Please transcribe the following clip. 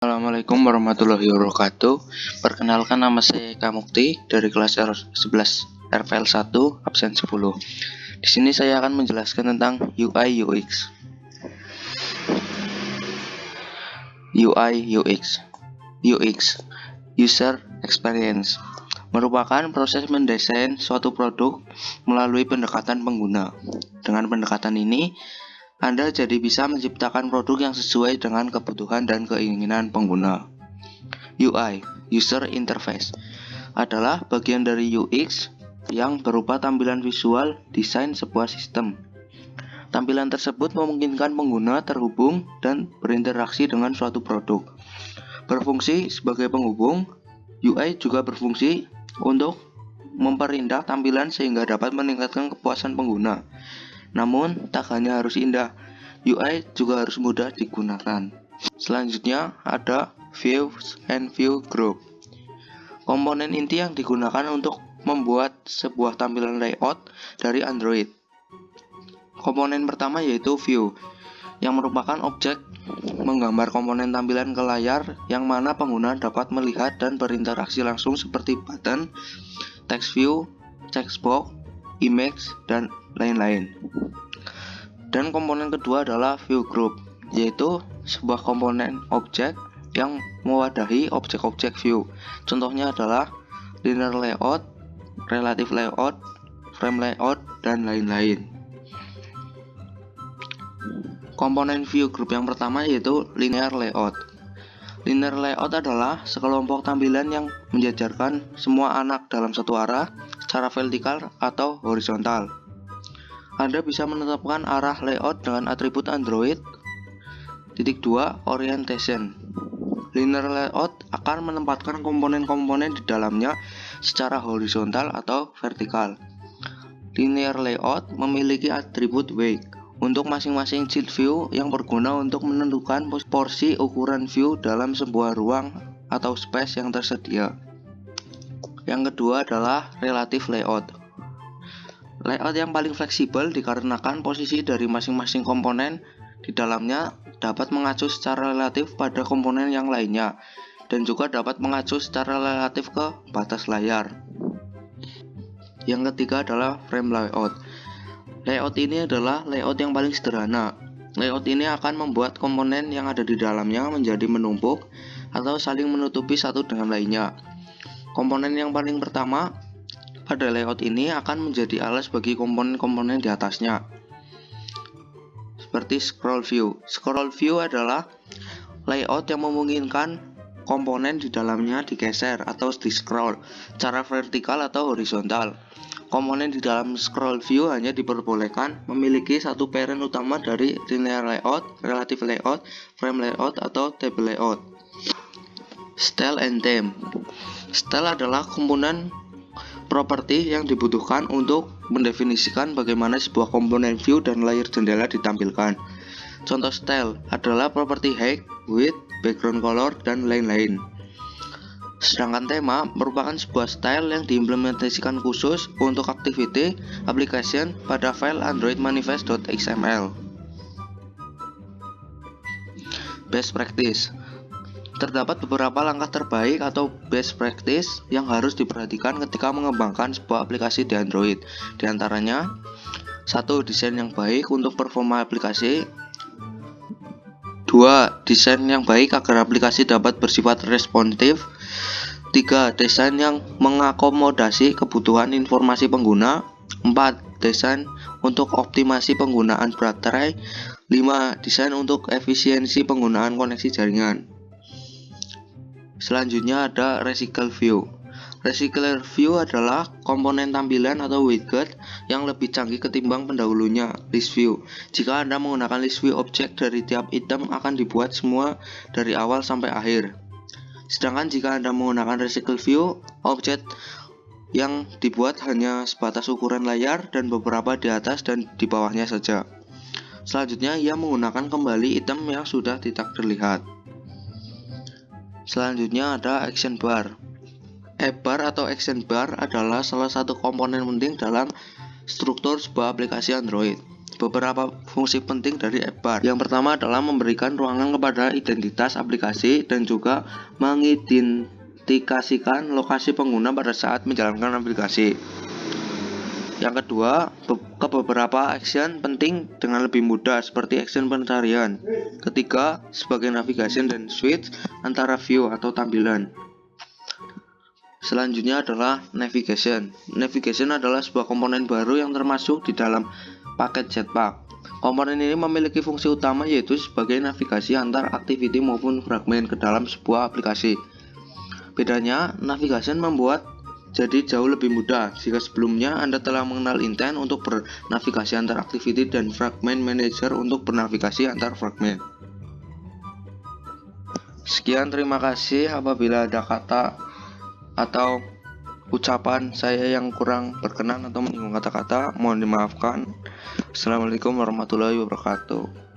Assalamualaikum warahmatullahi wabarakatuh. Perkenalkan, nama saya Eka Mukti dari kelas 11 RPL 1 absen 10. Di sini saya akan menjelaskan tentang UI UX. UI UX. UX, User Experience, merupakan proses mendesain suatu produk melalui pendekatan pengguna. Dengan pendekatan ini, Anda jadi bisa menciptakan produk yang sesuai dengan kebutuhan dan keinginan pengguna. UI, User Interface, adalah bagian dari UX yang berupa tampilan visual desain sebuah sistem. Tampilan tersebut memungkinkan pengguna terhubung dan berinteraksi dengan suatu produk. Berfungsi sebagai penghubung, UI juga berfungsi untuk memperindah tampilan sehingga dapat meningkatkan kepuasan pengguna. Namun, tak hanya harus indah, UI juga harus mudah digunakan. Selanjutnya ada Views and View Group. Komponen inti yang digunakan untuk membuat sebuah tampilan layout dari Android. Komponen pertama yaitu View, yang merupakan objek menggambar komponen tampilan ke layar yang mana pengguna dapat melihat dan berinteraksi langsung seperti button, text view, text box, image, dan lain-lain. Dan komponen kedua adalah View Group, yaitu sebuah komponen objek yang mewadahi objek-objek view. Contohnya adalah linear layout, relative layout, frame layout, dan lain-lain. Komponen view group yang pertama yaitu linear layout. Linear layout adalah sekelompok tampilan yang menjajarkan semua anak dalam satu arah secara vertikal atau horizontal. Anda bisa menetapkan arah layout dengan atribut Android. 2. Orientation. Linear layout akan menempatkan komponen-komponen di dalamnya secara horizontal atau vertikal. Linear layout memiliki atribut weight untuk masing-masing sheet view yang berguna untuk menentukan porsi ukuran view dalam sebuah ruang atau space yang tersedia. Yang kedua adalah relative layout. Layout yang paling fleksibel dikarenakan posisi dari masing-masing komponen di dalamnya dapat mengacu secara relatif pada komponen yang lainnya dan juga dapat mengacu secara relatif ke batas layar. Yang ketiga adalah frame layout. Layout ini adalah layout yang paling sederhana. Layout ini akan membuat komponen yang ada di dalamnya menjadi menumpuk atau saling menutupi satu dengan lainnya. Komponen yang paling pertama pada layout ini akan menjadi alas bagi komponen-komponen di atasnya. Seperti scroll view. Scroll view adalah layout yang memungkinkan komponen di dalamnya digeser atau di-scroll secara vertikal atau horizontal. Komponen di dalam scroll view hanya diperbolehkan memiliki satu parent utama dari linear layout, relative layout, frame layout, atau table layout. Style and theme. Style adalah komponen properti yang dibutuhkan untuk mendefinisikan bagaimana sebuah komponen view dan layar jendela ditampilkan. Contoh style adalah properti height, width, background color, dan lain-lain. Sedangkan tema merupakan sebuah style yang diimplementasikan khusus untuk activity application pada file Android manifest.xml. Best practice. Terdapat beberapa langkah terbaik atau best practice yang harus diperhatikan ketika mengembangkan sebuah aplikasi di Android. Di antaranya, 1. Desain yang baik untuk performa aplikasi. 2. Desain yang baik agar aplikasi dapat bersifat responsif. 3. Desain yang mengakomodasi kebutuhan informasi pengguna. 4. Desain untuk optimasi penggunaan baterai. 5. Desain untuk efisiensi penggunaan koneksi jaringan. Selanjutnya ada Recycle View. Recycle View adalah komponen tampilan atau widget yang lebih canggih ketimbang pendahulunya, List View. Jika Anda menggunakan List View, objek dari tiap item akan dibuat semua dari awal sampai akhir. Sedangkan jika Anda menggunakan Recycle View, objek yang dibuat hanya sebatas ukuran layar dan beberapa di atas dan di bawahnya saja. Selanjutnya, ia menggunakan kembali item yang sudah tidak terlihat. Selanjutnya ada Action Bar. Bar atau Action Bar adalah salah satu komponen penting dalam struktur sebuah aplikasi Android. beberapa fungsi penting dari app bar. Yang pertama adalah memberikan ruangan kepada identitas aplikasi dan juga mengidentifikasikan lokasi pengguna pada saat menjalankan aplikasi. Yang kedua, ke beberapa action penting dengan lebih mudah seperti action pencarian. Ketiga, sebagai navigasi dan switch antara view atau tampilan. Selanjutnya adalah navigation. Navigation adalah sebuah komponen baru yang termasuk di dalam paket Jetpack. Komponen ini memiliki fungsi utama yaitu sebagai navigasi antar aktiviti maupun fragmen ke dalam sebuah aplikasi. Bedanya, navigation membuat jadi jauh lebih mudah jika sebelumnya Anda telah mengenal intent untuk bernavigasi antar activity dan fragment manager untuk bernavigasi antar fragment. Sekian, terima kasih. Apabila ada kata atau ucapan saya yang kurang berkenan atau menyinggung kata-kata, mohon dimaafkan. Assalamualaikum warahmatullahi wabarakatuh.